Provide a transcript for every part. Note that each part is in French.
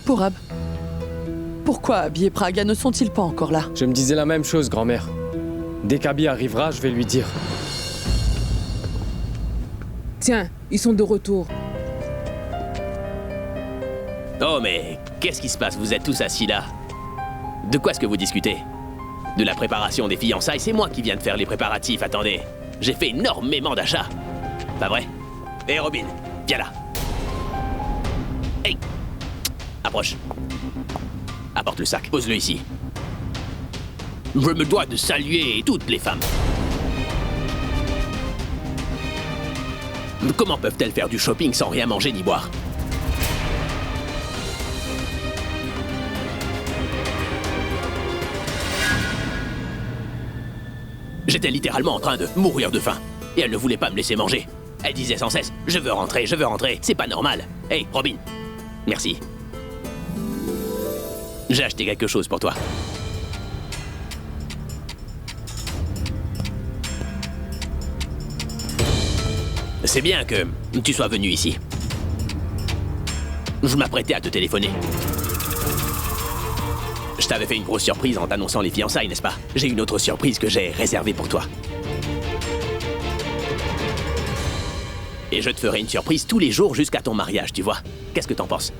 Pourab, pourquoi Abby et Praga ne sont-ils pas encore là? Je me disais la même chose, grand-mère. Dès qu'Abby arrivera, je vais lui dire. Tiens, ils sont de retour. Oh mais, qu'est-ce qui se passe? Vous êtes tous assis là. De quoi est-ce que vous discutez? De la préparation des fiançailles? C'est moi qui viens de faire les préparatifs, attendez. J'ai fait énormément d'achats. Pas vrai? Hé Robin, viens là. Hey! Approche. Apporte le sac, pose-le ici. Je me dois de saluer toutes les femmes. Comment peuvent-elles faire du shopping sans rien manger ni boire? J'étais littéralement en train de mourir de faim. Et elle ne voulait pas me laisser manger. Elle disait sans cesse, je veux rentrer, c'est pas normal. Hey, Robin, merci. J'ai acheté quelque chose pour toi. C'est bien que tu sois venu ici. Je m'apprêtais à te téléphoner. Je t'avais fait une grosse surprise en t'annonçant les fiançailles, n'est-ce pas? J'ai une autre surprise que j'ai réservée pour toi. Et je te ferai une surprise tous les jours jusqu'à ton mariage, tu vois. Qu'est-ce que t'en penses?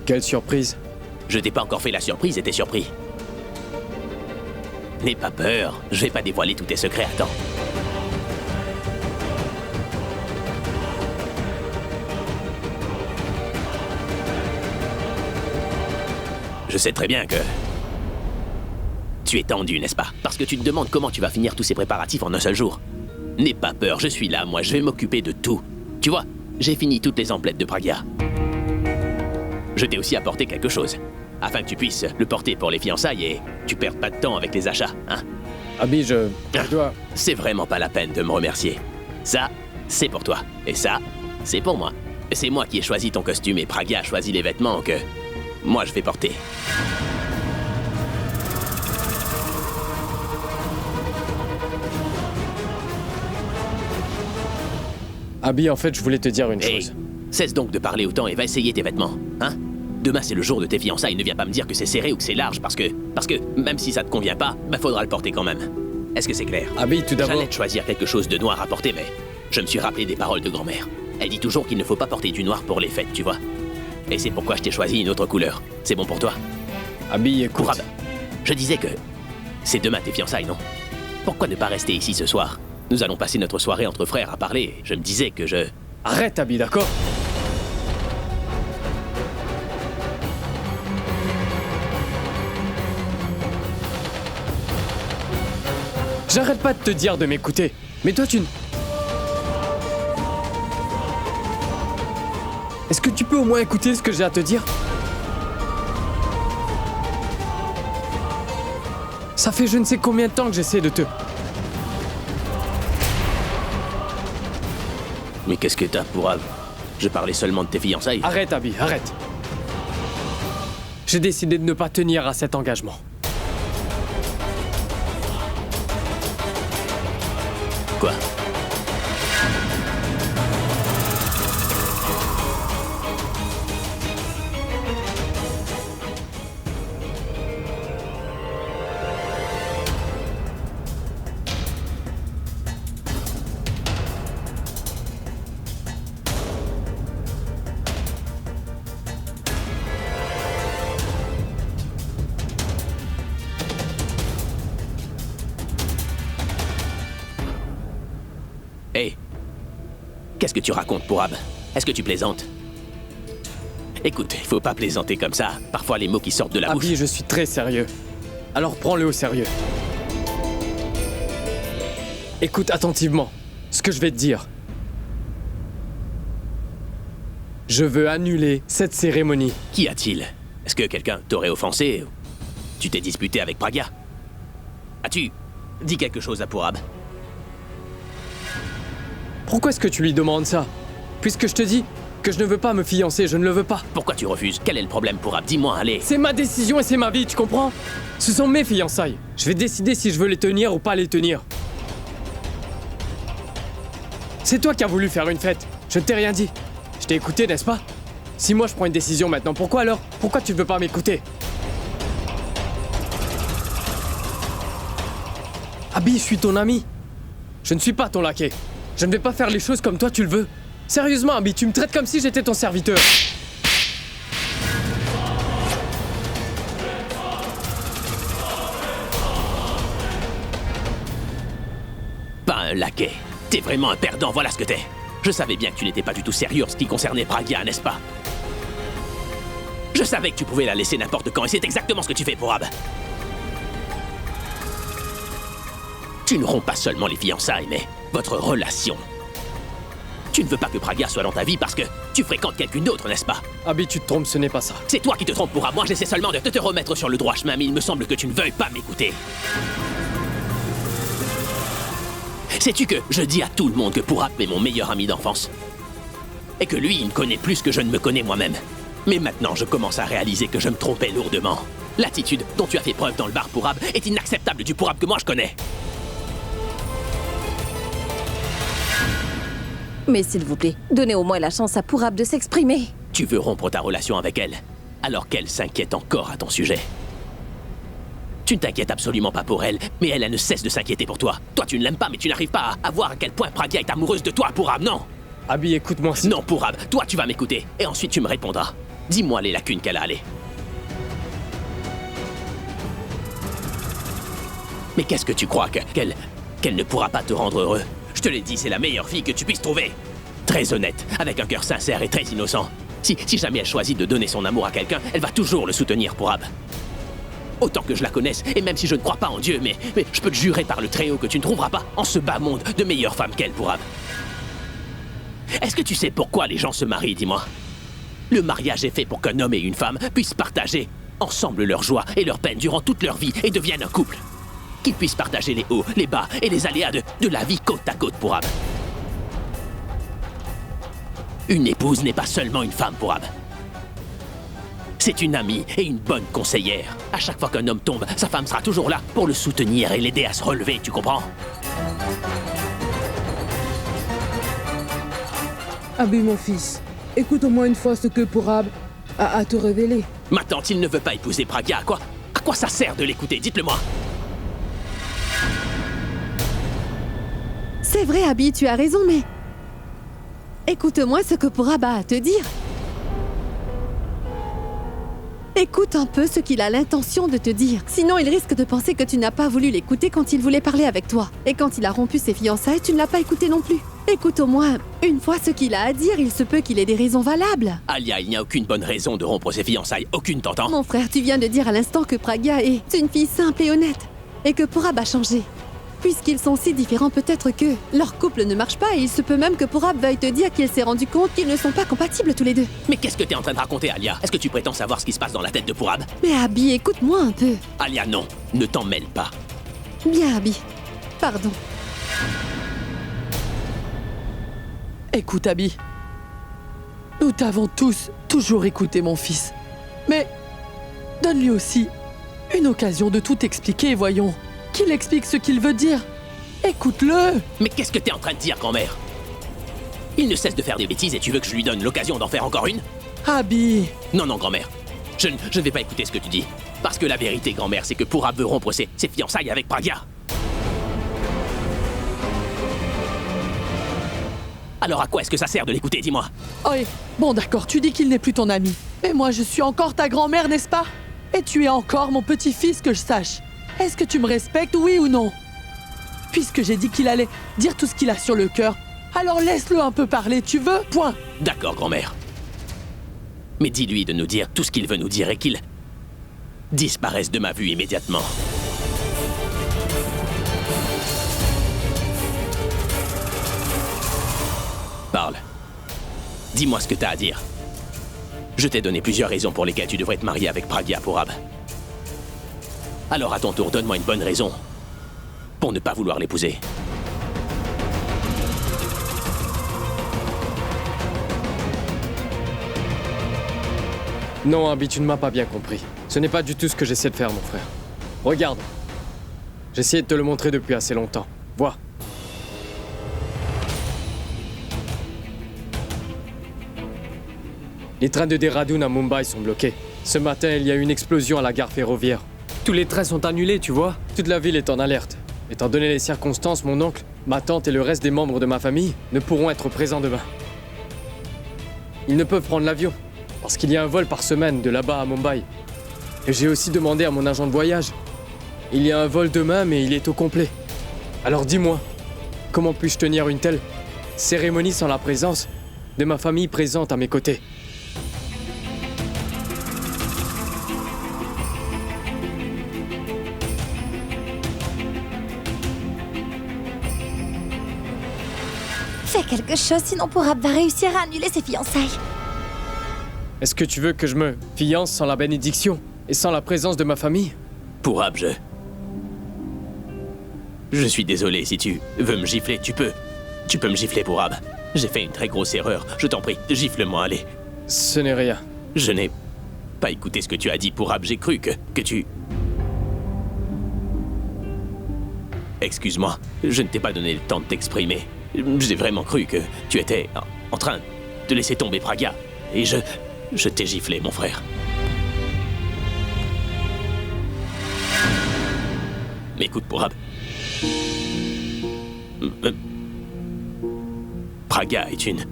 Quelle surprise? Je t'ai pas encore fait la surprise et t'es surpris. N'aie pas peur, je vais pas dévoiler tous tes secrets, attends. Je sais très bien que... tu es tendu, n'est-ce pas? Parce que tu te demandes comment tu vas finir tous ces préparatifs en un seul jour. N'aie pas peur, je suis là, moi, je vais m'occuper de tout. Tu vois, j'ai fini toutes les emplettes de Praga. Je t'ai aussi apporté quelque chose, afin que tu puisses le porter pour les fiançailles et tu perdes pas de temps avec les achats, hein? Abby, je dois... C'est vraiment pas la peine de me remercier. Ça, c'est pour toi. Et ça, c'est pour moi. C'est moi qui ai choisi ton costume et Praga a choisi les vêtements que... moi, je vais porter. Abby, en fait, je voulais te dire une chose. Cesse donc de parler autant et va essayer tes vêtements, hein? Demain, c'est le jour de tes fiançailles. Ne viens pas me dire que c'est serré ou que c'est large parce que même si ça te convient pas, faudra le porter quand même. Est-ce que c'est clair? Abby, tout d'abord... J'allais te choisir quelque chose de noir à porter, mais je me suis rappelé des paroles de grand-mère. Elle dit toujours qu'il ne faut pas porter du noir pour les fêtes, tu vois. Et c'est pourquoi je t'ai choisi une autre couleur. C'est bon pour toi? Abby, écoute... Pourab, je disais que c'est demain tes fiançailles, non? Pourquoi ne pas rester ici ce soir? Nous allons passer notre soirée entre frères à parler. Je me disais que je... Arrête, Abby, d'accord? J'arrête pas de te dire de m'écouter. Mais toi, tu... Est-ce que tu peux au moins écouter ce que j'ai à te dire? Ça fait je ne sais combien de temps que j'essaie de te... Mais qu'est-ce que t'as, Pourab? Je parlais seulement de tes fiançailles. Arrête, Abby, arrête. J'ai décidé de ne pas tenir à cet engagement. Quoi? Hé, qu'est-ce que tu racontes, Pourab? Est-ce que tu plaisantes? Écoute, il faut pas plaisanter comme ça. Parfois, les mots qui sortent de la bouche... Abby, je suis très sérieux. Alors prends-le au sérieux. Écoute attentivement ce que je vais te dire. Je veux annuler cette cérémonie. Qu'y a-t-il? Est-ce que quelqu'un t'aurait offensé? Tu t'es disputé avec Praga? As-tu dit quelque chose à Pourab? Pourquoi est-ce que tu lui demandes ça? Puisque je te dis que je ne veux pas me fiancer, je ne le veux pas. Pourquoi tu refuses? Quel est le problème, Pourab? Dis-moi, allez. C'est ma décision et c'est ma vie, tu comprends? Ce sont mes fiançailles. Je vais décider si je veux les tenir ou pas les tenir. C'est toi qui as voulu faire une fête. Je ne t'ai rien dit. Je t'ai écouté, n'est-ce pas? Si moi je prends une décision maintenant, pourquoi alors? Pourquoi tu ne veux pas m'écouter? Abby, je suis ton ami. Je ne suis pas ton laquais. Je ne vais pas faire les choses comme toi tu le veux. Sérieusement, Abby, tu me traites comme si j'étais ton serviteur. Pas un laquais. T'es vraiment un perdant, voilà ce que t'es. Je savais bien que tu n'étais pas du tout sérieux en ce qui concernait Pragya, n'est-ce pas? Je savais que tu pouvais la laisser n'importe quand et c'est exactement ce que tu fais, Pourab. Tu ne romps pas seulement les fiançailles, mais votre relation. Tu ne veux pas que Pragya soit dans ta vie parce que tu fréquentes quelqu'un d'autre, n'est-ce pas? Abby, tu te trompes, ce n'est pas ça. C'est toi qui te trompes, Pourab. Moi, j'essaie seulement de te remettre sur le droit chemin, mais il me semble que tu ne veuilles pas m'écouter. Sais-tu que je dis à tout le monde que Pourab est mon meilleur ami d'enfance? Et que lui, il me connaît plus que je ne me connais moi-même. Mais maintenant, je commence à réaliser que je me trompais lourdement. L'attitude dont tu as fait preuve dans le bar Pourab est inacceptable du Pourab que moi je connais. Mais s'il vous plaît, donnez au moins la chance à Pourab de s'exprimer. Tu veux rompre ta relation avec elle, alors qu'elle s'inquiète encore à ton sujet. Tu ne t'inquiètes absolument pas pour elle, mais elle ne cesse de s'inquiéter pour toi. Toi, tu ne l'aimes pas, mais tu n'arrives pas à voir à quel point Pragya est amoureuse de toi, Pourab, non? Abby, écoute-moi. Non, Pourab, toi, tu vas m'écouter, et ensuite tu me répondras. Dis-moi les lacunes qu'elle a allées. Mais qu'est-ce que tu crois qu'elle ne pourra pas te rendre heureux? Je te l'ai dit, c'est la meilleure fille que tu puisses trouver. Très honnête, avec un cœur sincère et très innocent. Si jamais elle choisit de donner son amour à quelqu'un, elle va toujours le soutenir, Pourab. Autant que je la connaisse, et même si je ne crois pas en Dieu, mais je peux te jurer par le Très-Haut que tu ne trouveras pas, en ce bas monde, de meilleure femme qu'elle, Pourab. Est-ce que tu sais pourquoi les gens se marient, dis-moi? Le mariage est fait pour qu'un homme et une femme puissent partager ensemble leur joie et leur peine durant toute leur vie et deviennent un couple. Qu'ils puissent partager les hauts, les bas et les aléas de la vie côte à côte, Pourab. Une épouse n'est pas seulement une femme, Pourab. C'est une amie et une bonne conseillère. À chaque fois qu'un homme tombe, sa femme sera toujours là pour le soutenir et l'aider à se relever, tu comprends? Abby, mon fils, écoute au moins une fois ce que Pourab a à te révéler. Maintenant, il ne veut pas épouser Pragya, à quoi ça sert de l'écouter? Dites-le-moi. C'est vrai, Abby, tu as raison, mais... Écoute-moi ce que Pourab a à te dire. Écoute un peu ce qu'il a l'intention de te dire. Sinon, il risque de penser que tu n'as pas voulu l'écouter quand il voulait parler avec toi. Et quand il a rompu ses fiançailles, tu ne l'as pas écouté non plus. Écoute au moins une fois ce qu'il a à dire, il se peut qu'il ait des raisons valables. Alia, il n'y a aucune bonne raison de rompre ses fiançailles. Aucune, t'entends? Mon frère, tu viens de dire à l'instant que Pragya est une fille simple et honnête. Et que Pourab a changé. Puisqu'ils sont si différents, peut-être que leur couple ne marche pas et il se peut même que Pourab veuille te dire qu'il s'est rendu compte qu'ils ne sont pas compatibles tous les deux. Mais qu'est-ce que t'es en train de raconter, Alia? Est-ce que tu prétends savoir ce qui se passe dans la tête de Pourab? Mais Abby, écoute-moi un peu. Alia, non. Ne t'en mêle pas. Bien, Abby. Pardon. Écoute, Abby. Nous t'avons tous toujours écouté, mon fils. Mais donne-lui aussi une occasion de tout expliquer et voyons qu'il explique ce qu'il veut dire. Écoute-le. Mais qu'est-ce que t'es en train de dire, grand-mère? Il ne cesse de faire des bêtises et tu veux que je lui donne l'occasion d'en faire encore une? Abby. Non, grand-mère. Je ne vais pas écouter ce que tu dis. Parce que la vérité, grand-mère, c'est que Pourab veut rompre ses fiançailles avec Pragya. Alors à quoi est-ce que ça sert de l'écouter, dis-moi? Oh, bon d'accord, tu dis qu'il n'est plus ton ami. Mais moi, je suis encore ta grand-mère, n'est-ce pas? Et tu es encore mon petit-fils, que je sache. Est-ce que tu me respectes, oui ou non? Puisque j'ai dit qu'il allait dire tout ce qu'il a sur le cœur, alors laisse-le un peu parler, tu veux? Point. D'accord, grand-mère. Mais dis-lui de nous dire tout ce qu'il veut nous dire et qu'il disparaisse de ma vue immédiatement. Parle. Dis-moi ce que t'as à dire. Je t'ai donné plusieurs raisons pour lesquelles tu devrais te marier avec Pragya, Pourab. Alors à ton tour, donne-moi une bonne raison pour ne pas vouloir l'épouser. Non, Abby, tu ne m'as pas bien compris. Ce n'est pas du tout ce que j'essaie de faire, mon frère. Regarde. J'essayais de te le montrer depuis assez longtemps. Vois. Les trains de Dehradun à Mumbai sont bloqués. Ce matin, il y a eu une explosion à la gare ferroviaire. Tous les trains sont annulés, tu vois. Toute la ville est en alerte. Étant donné les circonstances, mon oncle, ma tante et le reste des membres de ma famille ne pourront être présents demain. Ils ne peuvent prendre l'avion, parce qu'il y a un vol par semaine de là-bas à Mumbai. Et j'ai aussi demandé à mon agent de voyage. Il y a un vol demain, mais il est au complet. Alors dis-moi, comment puis-je tenir une telle cérémonie sans la présence de ma famille présente à mes côtés? Fais quelque chose, sinon Purab va réussir à annuler ses fiançailles. Est-ce que tu veux que je me fiance sans la bénédiction et sans la présence de ma famille? Purab, je suis désolé, si tu veux me gifler, tu peux. Tu peux me gifler, Purab. J'ai fait une très grosse erreur. Je t'en prie, gifle-moi, allez. Ce n'est rien. Je n'ai pas écouté ce que tu as dit, Purab. J'ai cru que tu... Excuse-moi, je ne t'ai pas donné le temps de t'exprimer. J'ai vraiment cru que tu étais en train de laisser tomber Praga. Et je t'ai giflé, mon frère. Mais écoute, Purab. Praga est une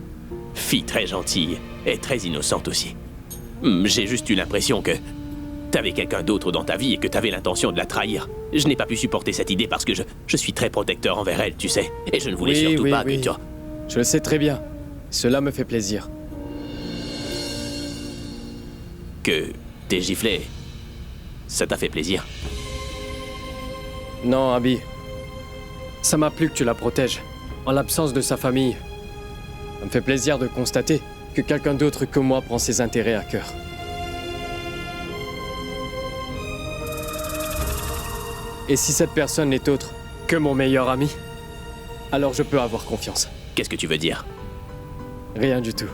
fille très gentille et très innocente aussi. J'ai juste eu l'impression que t'avais quelqu'un d'autre dans ta vie et que t'avais l'intention de la trahir. Je n'ai pas pu supporter cette idée parce que je suis très protecteur envers elle, tu sais. Et je ne voulais surtout pas que tu... Je le sais très bien. Cela me fait plaisir. Que t'es giflé, ça t'a fait plaisir? Non, Abby. Ça m'a plu que tu la protèges, en l'absence de sa famille. Ça me fait plaisir de constater que quelqu'un d'autre que moi prend ses intérêts à cœur. Et si cette personne n'est autre que mon meilleur ami, alors je peux avoir confiance. Qu'est-ce que tu veux dire? Rien du tout.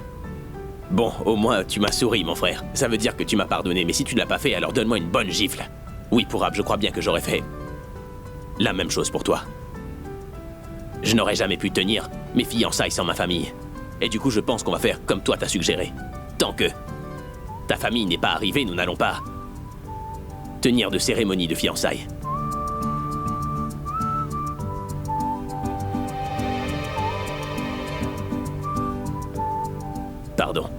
Bon, au moins tu m'as souri, mon frère. Ça veut dire que tu m'as pardonné, mais si tu ne l'as pas fait, alors donne-moi une bonne gifle. Oui, Purab, je crois bien que j'aurais fait la même chose pour toi. Je n'aurais jamais pu tenir mes fiançailles sans ma famille. Et du coup, je pense qu'on va faire comme toi t'as suggéré. Tant que ta famille n'est pas arrivée, nous n'allons pas tenir de cérémonie de fiançailles. Pardon.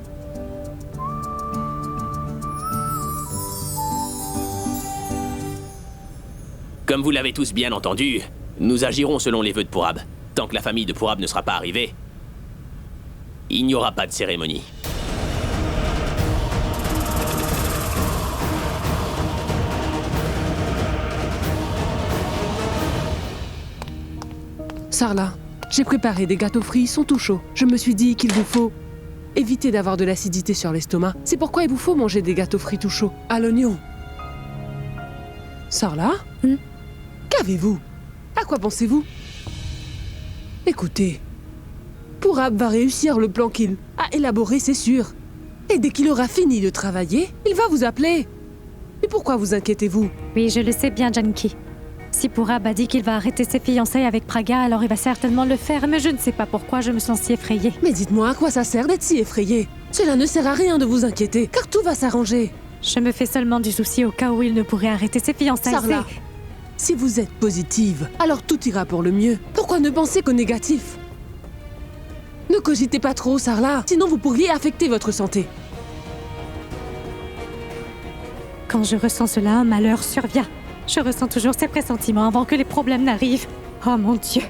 Comme vous l'avez tous bien entendu, nous agirons selon les vœux de Purab. Tant que la famille de Purab ne sera pas arrivée, il n'y aura pas de cérémonie. Sarla, j'ai préparé des gâteaux frits, ils sont tout chauds. Je me suis dit qu'il vous faut éviter d'avoir de l'acidité sur l'estomac. C'est pourquoi il vous faut manger des gâteaux frits tout chauds, à l'oignon. Sarla, qu'avez-vous? À quoi pensez-vous? Écoutez, Purab va réussir le plan qu'il a élaboré, c'est sûr. Et dès qu'il aura fini de travailler, il va vous appeler. Mais pourquoi vous inquiétez-vous? Oui, je le sais bien, Janki. Si Purab a dit qu'il va arrêter ses fiançailles avec Praga, alors il va certainement le faire, mais je ne sais pas pourquoi je me sens si effrayée. Mais dites-moi, à quoi ça sert d'être si effrayée? Cela ne sert à rien de vous inquiéter, car tout va s'arranger. Je me fais seulement du souci au cas où il ne pourrait arrêter ses fiançailles. Sarla, si vous êtes positive, alors tout ira pour le mieux. Pourquoi ne penser qu'au négatif? Ne cogitez pas trop, Sarla, sinon vous pourriez affecter votre santé. Quand je ressens cela, un malheur survient. Je ressens toujours ces pressentiments avant que les problèmes n'arrivent. Oh mon Dieu,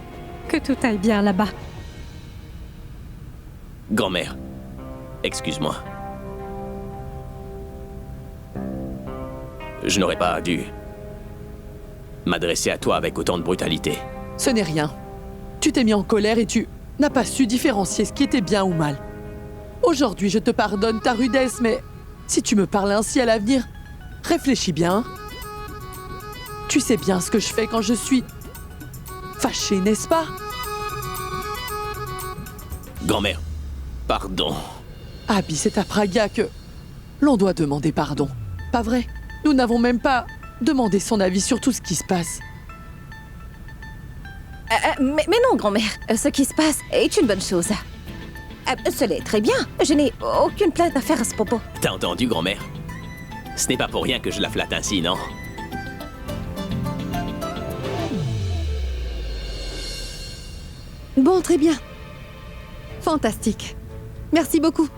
que tout aille bien là-bas. Grand-mère, excuse-moi. Je n'aurais pas dû m'adresser à toi avec autant de brutalité. Ce n'est rien. Tu t'es mis en colère et tu n'as pas su différencier ce qui était bien ou mal. Aujourd'hui, je te pardonne ta rudesse, mais si tu me parles ainsi à l'avenir, réfléchis bien. Tu sais bien ce que je fais quand je suis fâchée, n'est-ce pas? Grand-mère, pardon. Abby, c'est à Praga que l'on doit demander pardon. Pas vrai? Nous n'avons même pas demandé son avis sur tout ce qui se passe. Mais non, grand-mère. Ce qui se passe est une bonne chose. Cela est très bien. Je n'ai aucune plainte à faire à ce propos. T'as entendu, grand-mère? Ce n'est pas pour rien que je la flatte ainsi, non? Bon, très bien. Fantastique. Merci beaucoup.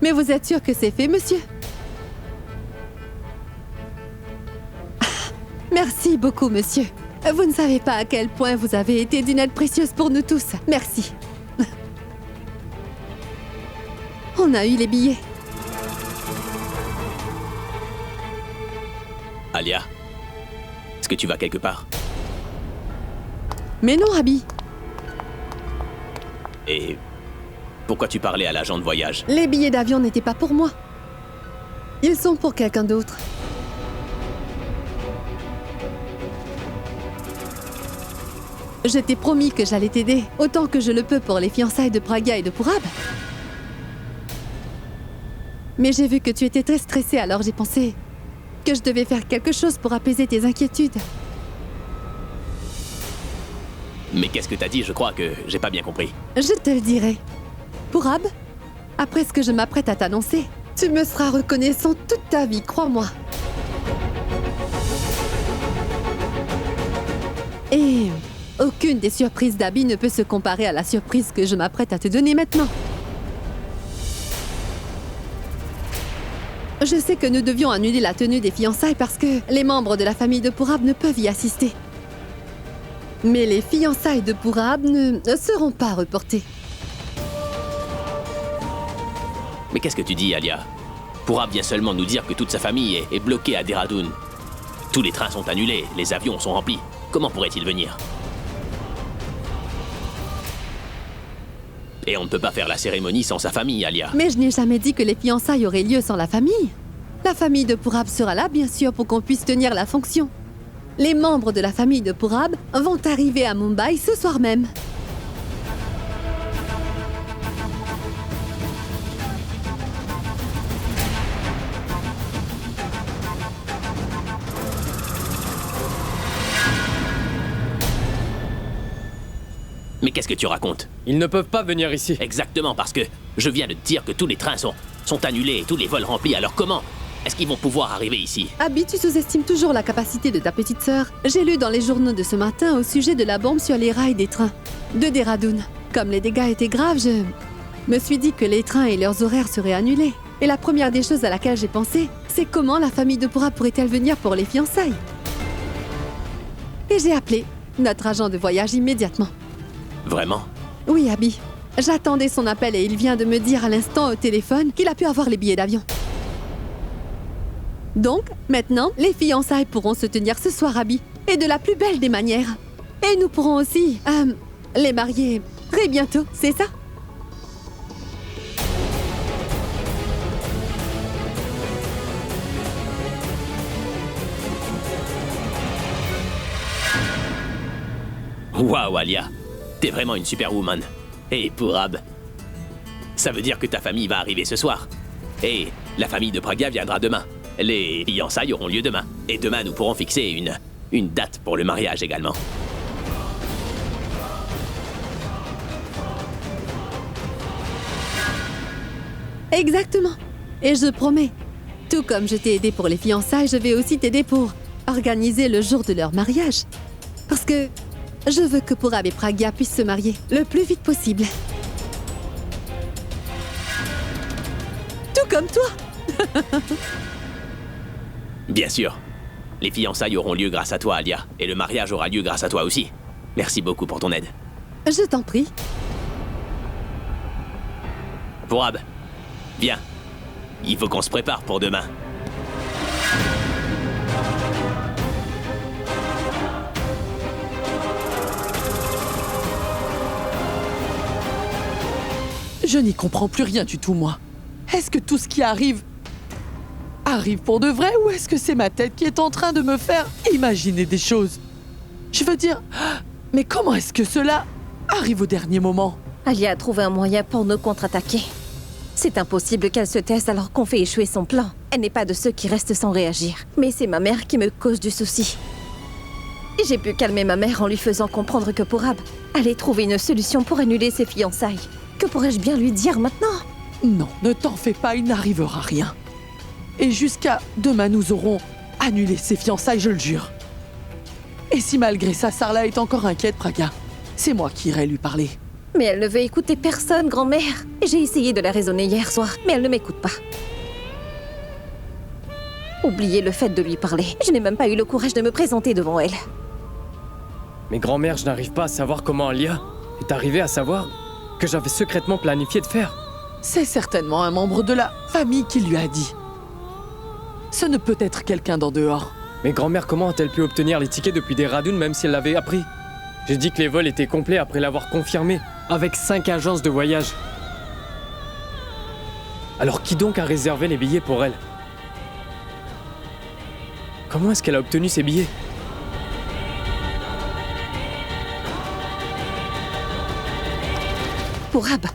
Mais vous êtes sûr que c'est fait, monsieur? Merci beaucoup, monsieur. Vous ne savez pas à quel point vous avez été d'une aide précieuse pour nous tous. Merci. On a eu les billets. Alia, est-ce que tu vas quelque part? Mais non, Abby. Et pourquoi tu parlais à l'agent de voyage? Les billets d'avion n'étaient pas pour moi. Ils sont pour quelqu'un d'autre. Je t'ai promis que j'allais t'aider, autant que je le peux pour les fiançailles de Praga et de Purab. Mais j'ai vu que tu étais très stressée, alors j'ai pensé que je devais faire quelque chose pour apaiser tes inquiétudes. Mais qu'est-ce que t'as dit? Je crois que j'ai pas bien compris. Je te le dirai. Purab, après ce que je m'apprête à t'annoncer, tu me seras reconnaissant toute ta vie, crois-moi. Et aucune des surprises d'Abby ne peut se comparer à la surprise que je m'apprête à te donner maintenant. Je sais que nous devions annuler la tenue des fiançailles parce que les membres de la famille de Purab ne peuvent y assister. Mais les fiançailles de Purab ne seront pas reportées. Mais qu'est-ce que tu dis, Alia? Purab vient seulement nous dire que toute sa famille est bloquée à Dehradun. Tous les trains sont annulés, les avions sont remplis. Comment pourrait-il venir? Et on ne peut pas faire la cérémonie sans sa famille, Alia. Mais je n'ai jamais dit que les fiançailles auraient lieu sans la famille. La famille de Purab sera là, bien sûr, pour qu'on puisse tenir la fonction. Les membres de la famille de Purab vont arriver à Mumbai ce soir même. Mais qu'est-ce que tu racontes? Ils ne peuvent pas venir ici. Exactement, parce que je viens de te dire que tous les trains sont annulés et tous les vols remplis. Alors comment est-ce qu'ils vont pouvoir arriver ici? Abby, tu sous-estimes toujours la capacité de ta petite sœur. J'ai lu dans les journaux de ce matin au sujet de la bombe sur les rails des trains de Dehradun. Comme les dégâts étaient graves, je me suis dit que les trains et leurs horaires seraient annulés. Et la première des choses à laquelle j'ai pensé, c'est comment la famille de Purab pourrait-elle venir pour les fiançailles. Et j'ai appelé notre agent de voyage immédiatement. Vraiment? Oui, Abby. J'attendais son appel et il vient de me dire à l'instant au téléphone qu'il a pu avoir les billets d'avion. Donc, maintenant, les fiançailles pourront se tenir ce soir, Abby, et de la plus belle des manières. Et nous pourrons aussi, les marier très bientôt, c'est ça? Waouh, Alia, t'es vraiment une superwoman. Et Purab, ça veut dire que ta famille va arriver ce soir. Et la famille de Praga viendra demain. Les fiançailles auront lieu demain. Et demain, nous pourrons fixer une date pour le mariage également. Exactement. Et je promets, tout comme je t'ai aidé pour les fiançailles, je vais aussi t'aider pour organiser le jour de leur mariage. Parce que je veux que Purab et Praga puissent se marier le plus vite possible. Tout comme toi. Bien sûr. Les fiançailles auront lieu grâce à toi, Alia. Et le mariage aura lieu grâce à toi aussi. Merci beaucoup pour ton aide. Je t'en prie. Purab, viens. Il faut qu'on se prépare pour demain. Je n'y comprends plus rien du tout, moi. Est-ce que tout ce qui arrive pour de vrai ou est-ce que c'est ma tête qui est en train de me faire imaginer des choses? Je veux dire, mais comment est-ce que cela arrive au dernier moment? Alia a trouvé un moyen pour nous contre-attaquer. C'est impossible qu'elle se taise alors qu'on fait échouer son plan. Elle n'est pas de ceux qui restent sans réagir. Mais c'est ma mère qui me cause du souci. Et j'ai pu calmer ma mère en lui faisant comprendre que Purab allait trouver une solution pour annuler ses fiançailles. Que pourrais-je bien lui dire maintenant? Non, ne t'en fais pas, il n'arrivera rien. Et jusqu'à demain, nous aurons annulé ses fiançailles, je le jure. Et si malgré ça, Sarla est encore inquiète, Praga, c'est moi qui irai lui parler. Mais elle ne veut écouter personne, grand-mère. J'ai essayé de la raisonner hier soir, mais elle ne m'écoute pas. Oubliez le fait de lui parler. Je n'ai même pas eu le courage de me présenter devant elle. Mais grand-mère, je n'arrive pas à savoir comment Alia est arrivée à savoir que j'avais secrètement planifié de faire. C'est certainement un membre de la famille qui lui a dit. Ce ne peut être quelqu'un d'en dehors. Mais grand-mère, comment a-t-elle pu obtenir les tickets depuis des Radounes même si elle l'avait appris? J'ai dit que les vols étaient complets après l'avoir confirmé, avec 5 agences de voyage. Alors qui donc a réservé les billets pour elle? Comment est-ce qu'elle a obtenu ces billets? Pourab,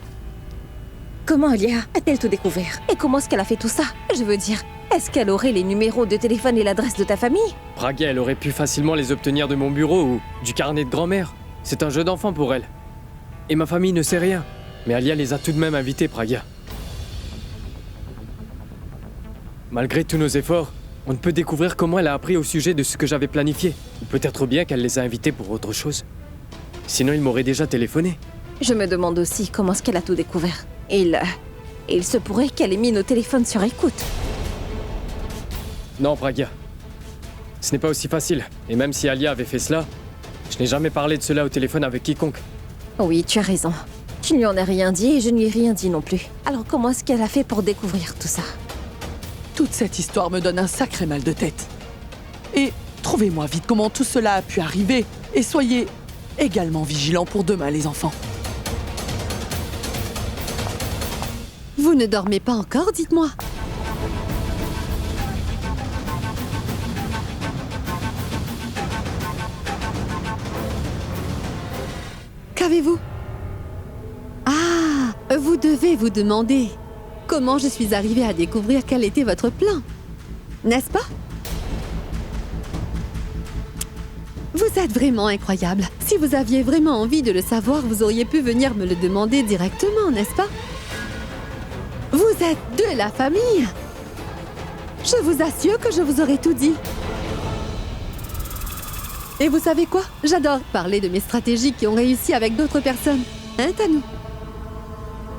comment Alia a-t-elle tout découvert? Et comment est-ce qu'elle a fait tout ça? Je veux dire, est-ce qu'elle aurait les numéros de téléphone et l'adresse de ta famille? Praga, elle aurait pu facilement les obtenir de mon bureau ou du carnet de grand-mère. C'est un jeu d'enfant pour elle. Et ma famille ne sait rien. Mais Alia les a tout de même invités, Praga. Malgré tous nos efforts, on ne peut découvrir comment elle a appris au sujet de ce que j'avais planifié. Ou peut-être bien qu'elle les a invités pour autre chose. Sinon, il m'aurait déjà téléphoné. Je me demande aussi comment est-ce qu'elle a tout découvert. Il se pourrait qu'elle ait mis nos téléphones sur écoute. Non, Praga. Ce n'est pas aussi facile. Et même si Alia avait fait cela, je n'ai jamais parlé de cela au téléphone avec quiconque. Oui, tu as raison. Tu ne lui en as rien dit et je ne lui ai rien dit non plus. Alors comment est-ce qu'elle a fait pour découvrir tout ça? Toute cette histoire me donne un sacré mal de tête. Et trouvez-moi vite comment tout cela a pu arriver. Et soyez également vigilants pour demain, les enfants. Vous ne dormez pas encore, dites-moi. Qu'avez-vous? Ah, vous devez vous demander comment je suis arrivée à découvrir quel était votre plan, n'est-ce pas? Vous êtes vraiment incroyable. Si vous aviez vraiment envie de le savoir, vous auriez pu venir me le demander directement, n'est-ce pas? Vous êtes de la famille. Je vous assure que je vous aurais tout dit. Et vous savez quoi? J'adore parler de mes stratégies qui ont réussi avec d'autres personnes. Hein, Tanou?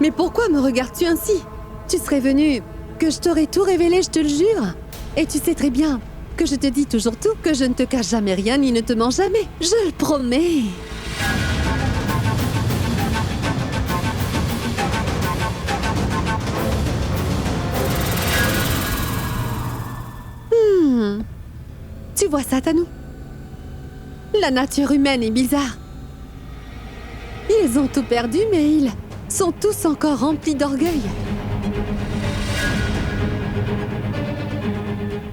Mais pourquoi me regardes-tu ainsi? Tu serais venu que je t'aurais tout révélé, je te le jure. Et tu sais très bien que je te dis toujours tout, que je ne te cache jamais rien ni ne te mens jamais. Je le promets. Tu vois ça, Tanou? La nature humaine est bizarre. Ils ont tout perdu, mais ils sont tous encore remplis d'orgueil.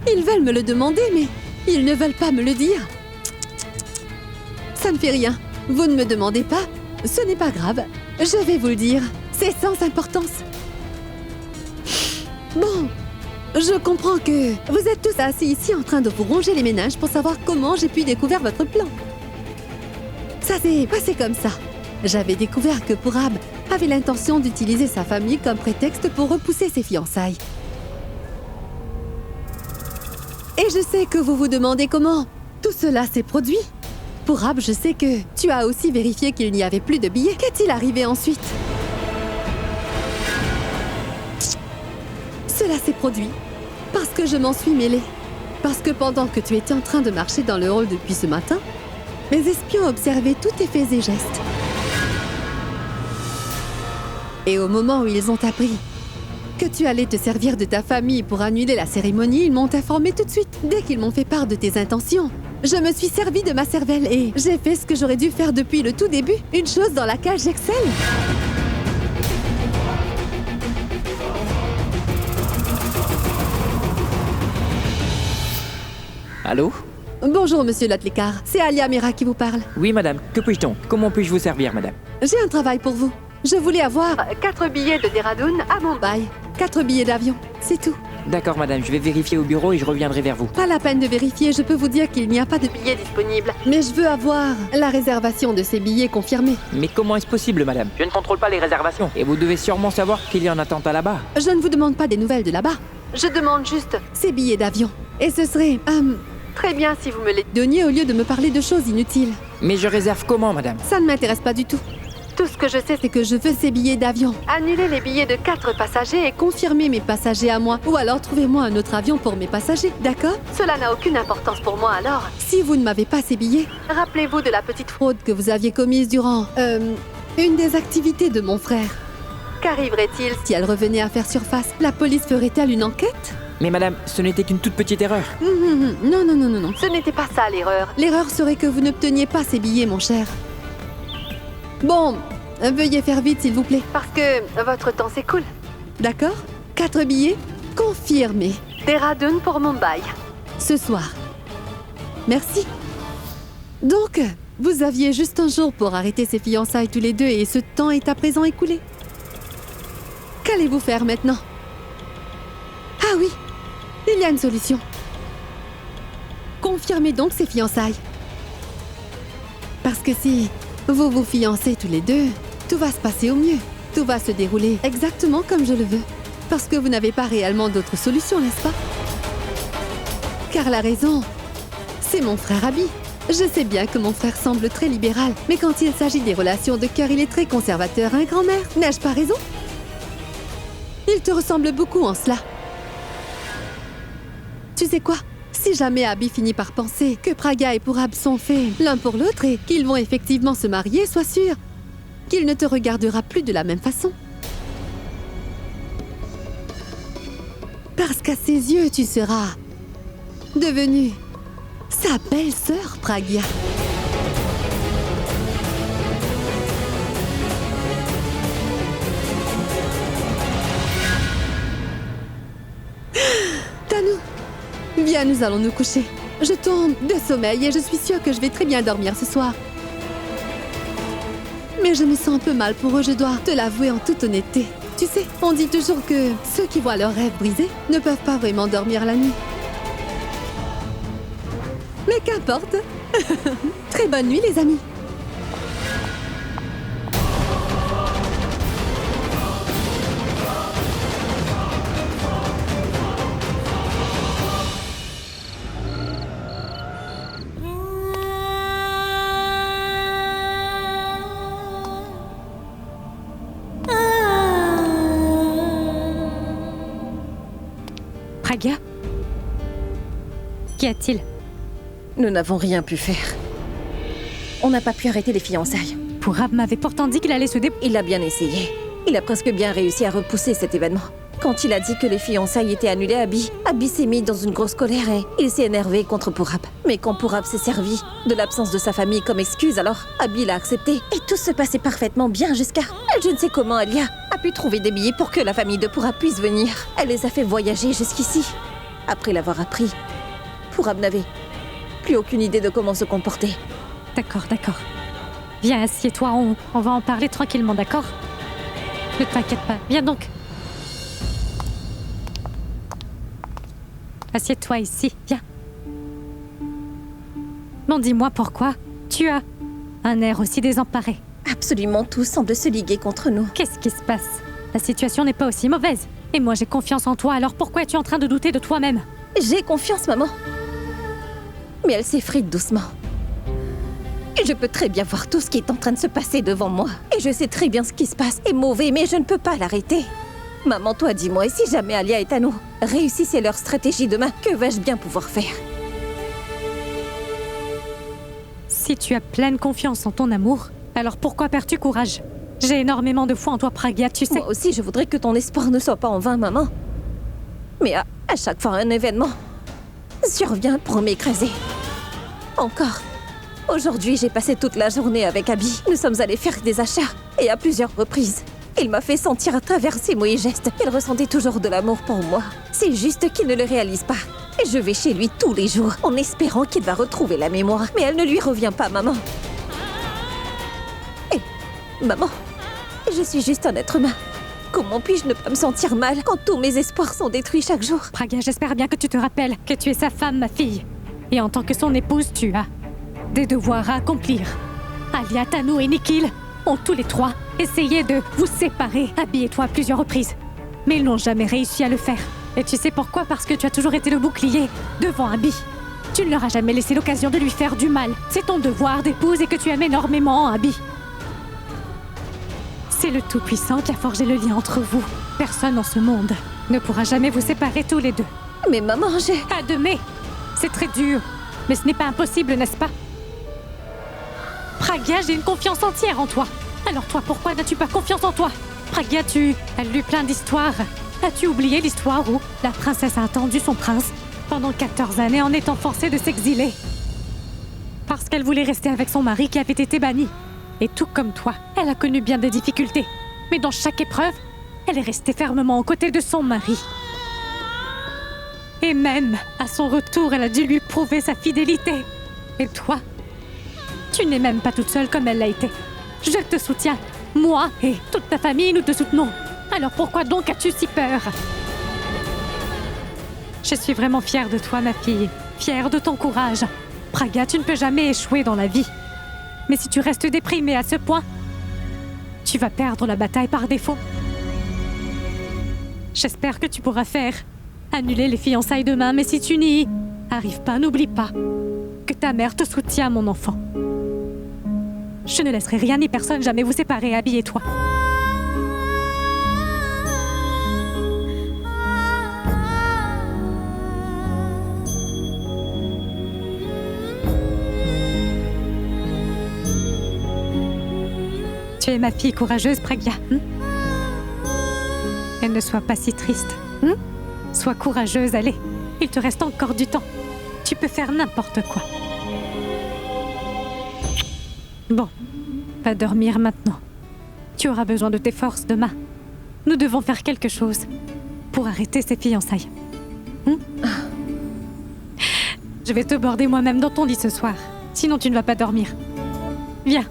Ils veulent me le demander, mais ils ne veulent pas me le dire. Ça ne fait rien. Vous ne me demandez pas. Ce n'est pas grave. Je vais vous le dire. C'est sans importance. Bon. Je comprends que vous êtes tous assis ici en train de vous ronger les méninges pour savoir comment j'ai pu découvrir votre plan. Ça s'est passé comme ça. J'avais découvert que Pourab avait l'intention d'utiliser sa famille comme prétexte pour repousser ses fiançailles. Et je sais que vous vous demandez comment tout cela s'est produit. Pourab, je sais que tu as aussi vérifié qu'il n'y avait plus de billets. Qu'est-il arrivé ensuite? Cela s'est produit parce que je m'en suis mêlée. Parce que pendant que tu étais en train de marcher dans le hall depuis ce matin, mes espions observaient tous tes faits et gestes. Et au moment où ils ont appris que tu allais te servir de ta famille pour annuler la cérémonie, ils m'ont informé tout de suite. Dès qu'ils m'ont fait part de tes intentions, je me suis servi de ma cervelle et j'ai fait ce que j'aurais dû faire depuis le tout début, une chose dans laquelle j'excelle. Allô? Bonjour, monsieur Latlikar. C'est Alia Mira qui vous parle. Oui, madame. Que puis-je donc? Comment puis-je vous servir, madame? J'ai un travail pour vous. Je voulais avoir 4 billets de Dehradun à Mumbai. 4 billets d'avion, c'est tout. D'accord, madame, je vais vérifier au bureau et je reviendrai vers vous. Pas la peine de vérifier, je peux vous dire qu'il n'y a pas de billets disponibles. Mais je veux avoir la réservation de ces billets confirmée. Mais comment est-ce possible, madame? Je ne contrôle pas les réservations. Et vous devez sûrement savoir qu'il y a un attentat là-bas. Je ne vous demande pas des nouvelles de là-bas. Je demande juste ces billets d'avion. Et ce serait... très bien si vous me les donniez au lieu de me parler de choses inutiles. Mais je réserve comment, madame? Ça ne m'intéresse pas du tout. Tout ce que je sais, c'est que je veux ces billets d'avion. Annulez les billets de 4 passagers et confirmez mes passagers à moi. Ou alors trouvez-moi un autre avion pour mes passagers, d'accord? Cela n'a aucune importance pour moi alors. Si vous ne m'avez pas ces billets, rappelez-vous de la petite fraude que vous aviez commise durant... une des activités de mon frère. Qu'arriverait-il si elle revenait à faire surface? La police ferait-elle une enquête? Mais madame, ce n'était qu'une toute petite erreur. Non. Ce n'était pas ça l'erreur. L'erreur serait que vous n'obteniez pas ces billets, mon cher. Bon, veuillez faire vite, s'il vous plaît. Parce que votre temps s'écoule. D'accord? 4 billets confirmés. Dehradun pour Mumbai. Ce soir. Merci. Donc, vous aviez juste un jour pour arrêter ces fiançailles tous les deux et ce temps est à présent écoulé. Qu'allez-vous faire maintenant? Ah oui, il y a une solution. Confirmez donc ces fiançailles. Parce que si vous vous fiancez tous les deux, tout va se passer au mieux. Tout va se dérouler exactement comme je le veux. Parce que vous n'avez pas réellement d'autre solution, n'est-ce pas? Car la raison, c'est mon frère Abhi. Je sais bien que mon frère semble très libéral, mais quand il s'agit des relations de cœur, il est très conservateur, hein, grand-mère? N'ai-je pas raison? Il te ressemble beaucoup en cela. Tu sais quoi? Si jamais Abhi finit par penser que Pragya et Purab sont faits l'un pour l'autre et qu'ils vont effectivement se marier, sois sûr qu'il ne te regardera plus de la même façon. Parce qu'à ses yeux, tu seras devenue sa belle-sœur, Pragya. Tanu, viens, nous allons nous coucher. Je tombe de sommeil et je suis sûre que je vais très bien dormir ce soir. Mais je me sens un peu mal pour eux, je dois te l'avouer en toute honnêteté. Tu sais, on dit toujours que ceux qui voient leurs rêves brisés ne peuvent pas vraiment dormir la nuit. Mais qu'importe. Très bonne nuit, les amis. Pragya? Qu'y a-t-il? Nous n'avons rien pu faire. On n'a pas pu arrêter les fiançailles. Purab m'avait pourtant dit qu'il allait se Il a bien essayé. Il a presque bien réussi à repousser cet événement. Quand il a dit que les fiançailles étaient annulées, Abhi s'est mis dans une grosse colère et il s'est énervé contre Purab. Mais quand Purab s'est servi de l'absence de sa famille comme excuse, alors Abhi l'a accepté. Et tout se passait parfaitement bien jusqu'à... Je ne sais comment Alia a pu trouver des billets pour que la famille de Purab puisse venir. Elle les a fait voyager jusqu'ici. Après l'avoir appris, Purab n'avait plus aucune idée de comment se comporter. D'accord. Viens, assieds-toi, on va en parler tranquillement, d'accord? Ne t'inquiète pas, viens donc. Assieds-toi ici, viens. Bon, dis-moi pourquoi tu as un air aussi désemparé. Absolument tout semble se liguer contre nous. Qu'est-ce qui se passe? La situation n'est pas aussi mauvaise. Et moi, j'ai confiance en toi, alors pourquoi es-tu en train de douter de toi-même? J'ai confiance, maman. Mais elle s'effrite doucement. Je peux très bien voir tout ce qui est en train de se passer devant moi. Et je sais très bien ce qui se passe est mauvais, mais je ne peux pas l'arrêter. Maman, toi, dis-moi, et si jamais Alia et Tanu réussissaient leur stratégie demain, que vais-je bien pouvoir faire? Si tu as pleine confiance en ton amour, alors pourquoi perds-tu courage? J'ai énormément de foi en toi, Pragya, tu sais. Moi aussi, je voudrais que ton espoir ne soit pas en vain, maman. Mais à chaque fois, un événement survient pour m'écraser. Encore. Aujourd'hui, j'ai passé toute la journée avec Abhi. Nous sommes allés faire des achats, et à plusieurs reprises. Il m'a fait sentir à travers ses mots et gestes qu'il ressentait toujours de l'amour pour moi. C'est juste qu'il ne le réalise pas. Et je vais chez lui tous les jours, en espérant qu'il va retrouver la mémoire. Mais elle ne lui revient pas, maman. Maman, je suis juste un être humain. Comment puis-je ne pas me sentir mal quand tous mes espoirs sont détruits chaque jour? Pragya, j'espère bien que tu te rappelles que tu es sa femme, ma fille. Et en tant que son épouse, tu as des devoirs à accomplir. Alia, Tanu et Nikhil ont tous les trois essayé de vous séparer, Abby et toi, à plusieurs reprises. Mais ils n'ont jamais réussi à le faire. Et tu sais pourquoi? Parce que tu as toujours été le bouclier devant Abby. Tu ne leur as jamais laissé l'occasion de lui faire du mal. C'est ton devoir d'épouse et que tu aimes énormément, Abby. C'est le Tout-Puissant qui a forgé le lien entre vous. Personne en ce monde ne pourra jamais vous séparer tous les deux. Mais maman, Admet, c'est très dur, mais ce n'est pas impossible, n'est-ce pas? Pragya, j'ai une confiance entière en toi. Alors toi, pourquoi n'as-tu pas confiance en toi? Pragya, tu as lu plein d'histoires. As-tu oublié l'histoire où la princesse a attendu son prince pendant 14 années en étant forcée de s'exiler? Parce qu'elle voulait rester avec son mari qui avait été banni. Et tout comme toi, elle a connu bien des difficultés. Mais dans chaque épreuve, elle est restée fermement aux côtés de son mari. Et même, à son retour, elle a dû lui prouver sa fidélité. Et toi, tu n'es même pas toute seule comme elle l'a été. Je te soutiens. Moi et toute ta famille, nous te soutenons. Alors pourquoi donc as-tu si peur? Je suis vraiment fière de toi, ma fille. Fière de ton courage. Pragya, tu ne peux jamais échouer dans la vie. Mais si tu restes déprimée à ce point, tu vas perdre la bataille par défaut. J'espère que tu pourras faire annuler les fiançailles demain, mais si tu n'y arrives pas, n'oublie pas que ta mère te soutient, mon enfant. Je ne laisserai rien ni personne jamais vous séparer, Abby et toi. Tu es ma fille courageuse, Pragya. Et ne sois pas si triste. Sois courageuse, allez. Il te reste encore du temps. Tu peux faire n'importe quoi. Bon, va dormir maintenant. Tu auras besoin de tes forces demain. Nous devons faire quelque chose pour arrêter ces fiançailles. Je vais te border moi-même dans ton lit ce soir. Sinon, tu ne vas pas dormir. Viens.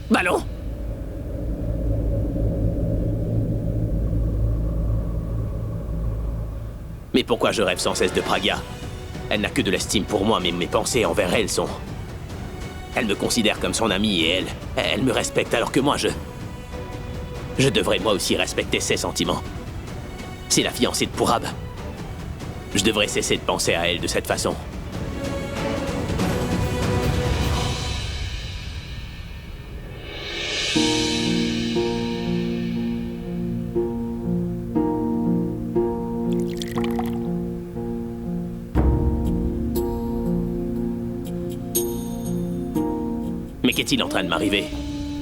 Ballon! Mais pourquoi je rêve sans cesse de Pragya? Elle n'a que de l'estime pour moi, mais mes pensées envers elle sont... Elle me considère comme son amie et elle me respecte alors que moi je devrais moi aussi respecter ses sentiments. C'est la fiancée de Purab. Je devrais cesser de penser à elle de cette façon. Mais qu'est-il en train de m'arriver?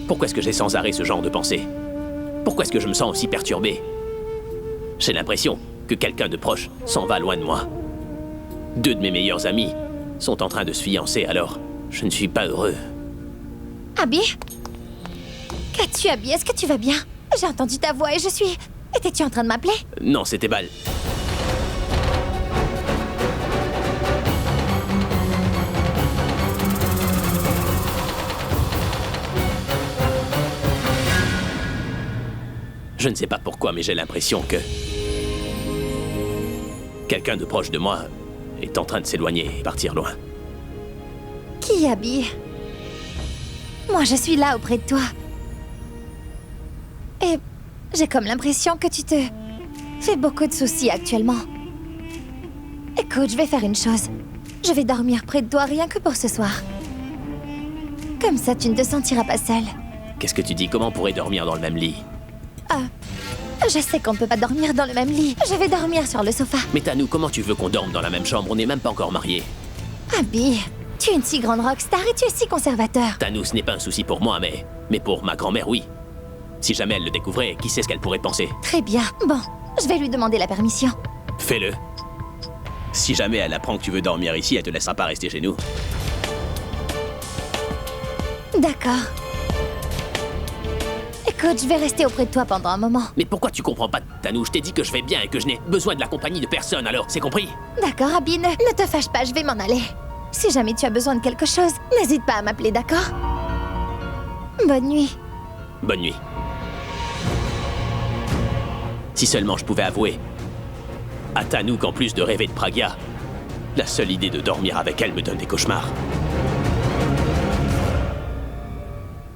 Pourquoi est-ce que j'ai sans arrêt ce genre de pensée? Pourquoi est-ce que je me sens aussi perturbé? J'ai l'impression que quelqu'un de proche s'en va loin de moi. 2 de mes meilleurs amis sont en train de se fiancer, alors je ne suis pas heureux. Abby? Qu'as-tu, Abby? Est-ce que tu vas bien? J'ai entendu ta voix et je suis... Étais-tu en train de m'appeler? Non, c'était Bal. Je ne sais pas pourquoi, mais j'ai l'impression que... quelqu'un de proche de moi est en train de s'éloigner et partir loin. Qui, Abby? Moi, je suis là auprès de toi. Et j'ai comme l'impression que tu te fais beaucoup de soucis actuellement. Écoute, je vais faire une chose. Je vais dormir près de toi rien que pour ce soir. Comme ça, tu ne te sentiras pas seule. Qu'est-ce que tu dis? Comment on pourrait dormir dans le même lit? Je sais qu'on ne peut pas dormir dans le même lit. Je vais dormir sur le sofa. Mais Tanou, comment tu veux qu'on dorme dans la même chambre? On n'est même pas encore mariés. Abby, tu es une si grande rockstar et tu es si conservateur. Tanou, ce n'est pas un souci pour moi, mais pour ma grand-mère, oui. Si jamais elle le découvrait, qui sait ce qu'elle pourrait penser? Très bien. Bon, je vais lui demander la permission. Fais-le. Si jamais elle apprend que tu veux dormir ici, elle te laissera pas rester chez nous. D'accord. Écoute, je vais rester auprès de toi pendant un moment. Mais pourquoi tu comprends pas, Tanou? Je t'ai dit que je vais bien et que je n'ai besoin de la compagnie de personne, alors, c'est compris? D'accord, Abby, ne te fâche pas, je vais m'en aller. Si jamais tu as besoin de quelque chose, n'hésite pas à m'appeler, d'accord? Bonne nuit. Bonne nuit. Si seulement je pouvais avouer à Tanou qu'en plus de rêver de Pragya, la seule idée de dormir avec elle me donne des cauchemars.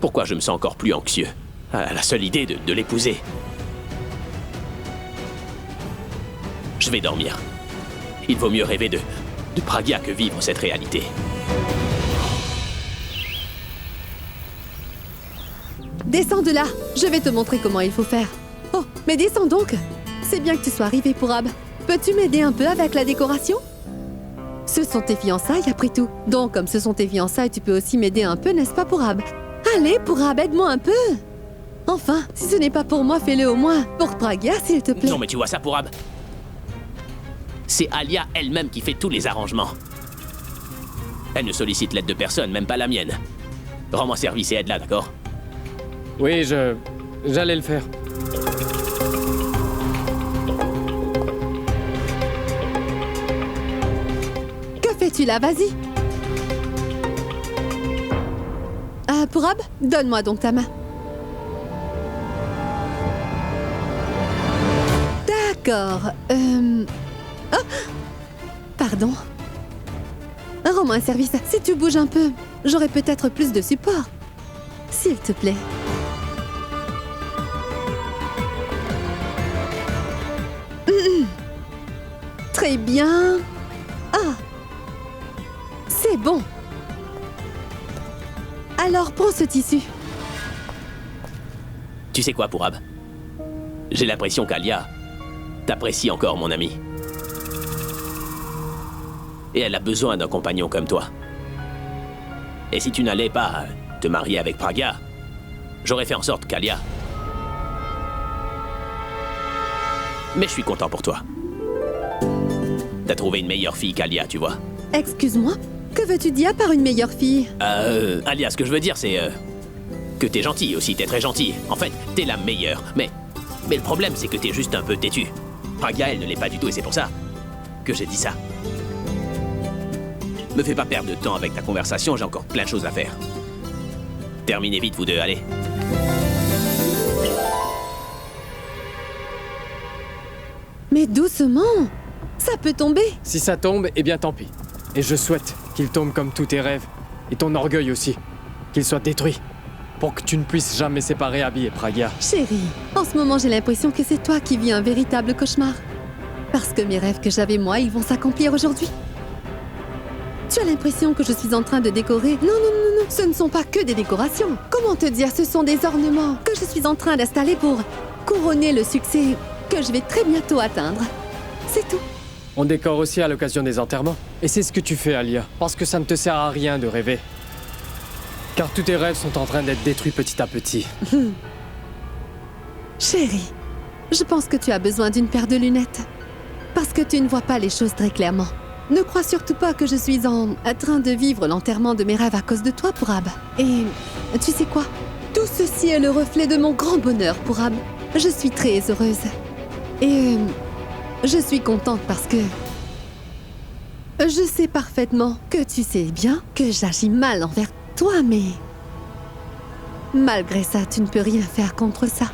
Pourquoi je me sens encore plus anxieux à la seule idée de l'épouser? Je vais dormir. Il vaut mieux rêver de Pragya que vivre cette réalité. Descends de là, je vais te montrer comment il faut faire. Oh, mais descends donc. C'est bien que tu sois arrivé, Pourab. Peux-tu m'aider un peu avec la décoration? Ce sont tes fiançailles, après tout. Donc, comme ce sont tes fiançailles, tu peux aussi m'aider un peu, n'est-ce pas, Pourab? Allez, Pourab, aide-moi un peu. Enfin, si ce n'est pas pour moi, fais-le au moins. Pour Pragya, s'il te plaît. Non, mais tu vois ça, Pourab? C'est Alia elle-même qui fait tous les arrangements. Elle ne sollicite l'aide de personne, même pas la mienne. Rends-moi service et aide-la, d'accord? Oui, j'allais le faire. Que fais-tu là? Vas-y. Pourab, donne-moi donc ta main. D'accord. Oh! Pardon. Rends-moi un service. Si tu bouges un peu, j'aurai peut-être plus de support. S'il te plaît. Très bien. Ah! C'est bon. Alors, prends ce tissu. Tu sais quoi, Pourab? J'ai l'impression qu'Alia t'apprécie encore, mon ami. Et elle a besoin d'un compagnon comme toi. Et si tu n'allais pas te marier avec Pragya, j'aurais fait en sorte qu'Alia... Mais je suis content pour toi. T'as trouvé une meilleure fille qu'Alia, tu vois. Excuse-moi, que veux-tu dire par une meilleure fille? Alia, ce que je veux dire, c'est... que t'es gentille aussi, t'es très gentille. En fait, t'es la meilleure. Mais le problème, c'est que t'es juste un peu têtue. Pragya, elle ne l'est pas du tout, et c'est pour ça que j'ai dit ça. Me fais pas perdre de temps avec ta conversation, j'ai encore plein de choses à faire. Terminez vite, vous deux, allez. Mais doucement! Ça peut tomber! Si ça tombe, eh bien tant pis. Et je souhaite qu'il tombe comme tous tes rêves. Et ton orgueil aussi. Qu'il soit détruit. Pour que tu ne puisses jamais séparer Abby et Pragya. Chérie, en ce moment j'ai l'impression que c'est toi qui vis un véritable cauchemar. Parce que mes rêves que j'avais moi, ils vont s'accomplir aujourd'hui. Tu as l'impression que je suis en train de décorer? Non, non, non, non, ce ne sont pas que des décorations. Comment te dire, ce sont des ornements que je suis en train d'installer pour couronner le succès que je vais très bientôt atteindre. C'est tout. On décore aussi à l'occasion des enterrements. Et c'est ce que tu fais, Alia. Parce que ça ne te sert à rien de rêver. Car tous tes rêves sont en train d'être détruits petit à petit. Chérie, je pense que tu as besoin d'une paire de lunettes. Parce que tu ne vois pas les choses très clairement. Ne crois surtout pas que je suis en train de vivre l'enterrement de mes rêves à cause de toi, Pourab. Et tu sais quoi? Tout ceci est le reflet de mon grand bonheur, Pourab. Je suis très heureuse. Et je suis contente parce que... Je sais parfaitement que tu sais bien que j'agis mal envers toi, mais... Malgré ça, tu ne peux rien faire contre ça.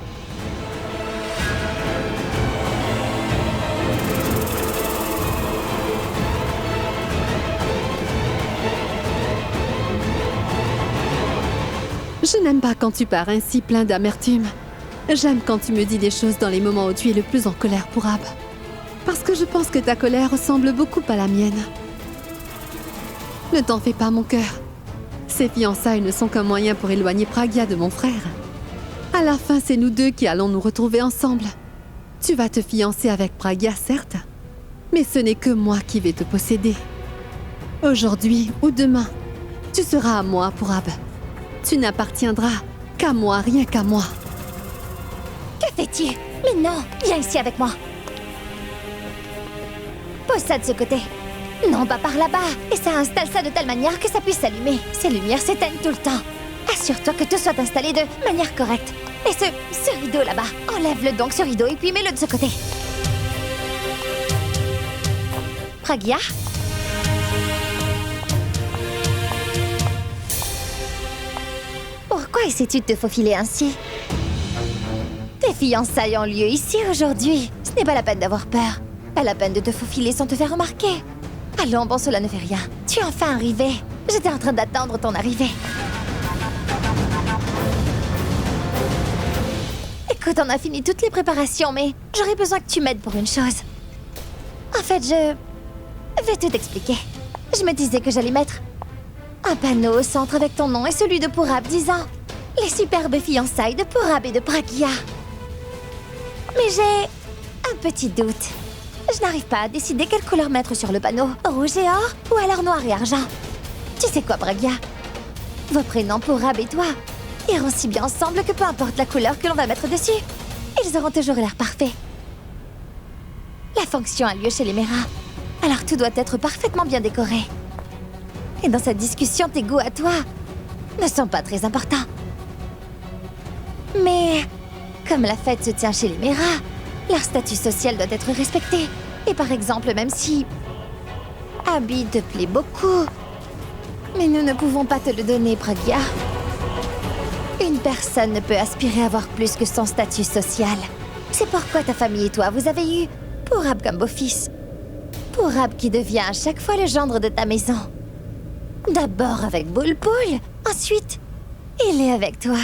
Je n'aime pas quand tu pars ainsi plein d'amertume. J'aime quand tu me dis des choses dans les moments où tu es le plus en colère, Pourab. Parce que je pense que ta colère ressemble beaucoup à la mienne. Ne t'en fais pas, mon cœur. Ces fiançailles ne sont qu'un moyen pour éloigner Pragya de mon frère. À la fin, c'est nous deux qui allons nous retrouver ensemble. Tu vas te fiancer avec Pragya, certes, mais ce n'est que moi qui vais te posséder. Aujourd'hui ou demain, tu seras à moi, Purab. Tu n'appartiendras qu'à moi, rien qu'à moi. Que fais-tu? Mais non, viens ici avec moi. Pose ça de ce côté. Non, pas par là-bas. Et ça installe ça de telle manière que ça puisse s'allumer. Ces lumières s'éteignent tout le temps. Assure-toi que tout soit installé de manière correcte. Et ce rideau là-bas, enlève-le donc ce rideau et puis mets-le de ce côté. Pragya? Pourquoi essaies-tu de te faufiler ainsi? Tes fiançailles ont lieu ici aujourd'hui. Ce n'est pas la peine d'avoir peur. Pas la peine de te faufiler sans te faire remarquer. Allons, bon, cela ne fait rien. Tu es enfin arrivé. J'étais en train d'attendre ton arrivée. Écoute, on a fini toutes les préparations, mais j'aurais besoin que tu m'aides pour une chose. En fait, je vais tout t'expliquer. Je me disais que j'allais mettre un panneau au centre avec ton nom et celui de Purab disant « Les superbes fiançailles de Purab et de Pragya ». Mais j'ai un petit doute. Je n'arrive pas à décider quelle couleur mettre sur le panneau. Rouge et or ou alors noir et argent. Tu sais quoi, Pragya? Vos prénoms Purab et toi iront si bien ensemble que peu importe la couleur que l'on va mettre dessus, ils auront toujours l'air parfait. La fonction a lieu chez les Mera, alors tout doit être parfaitement bien décoré. Et dans cette discussion, tes goûts à toi ne sont pas très importants. Mais comme la fête se tient chez les Mera, leur statut social doit être respecté. Et par exemple, même si Abby te plaît beaucoup, mais nous ne pouvons pas te le donner, Pragya. Une personne ne peut aspirer à avoir plus que son statut social. C'est pourquoi ta famille et toi, vous avez eu Purab comme beau-fils. Purab qui devient à chaque fois le gendre de ta maison. D'abord avec Bulbul, ensuite, il est avec toi.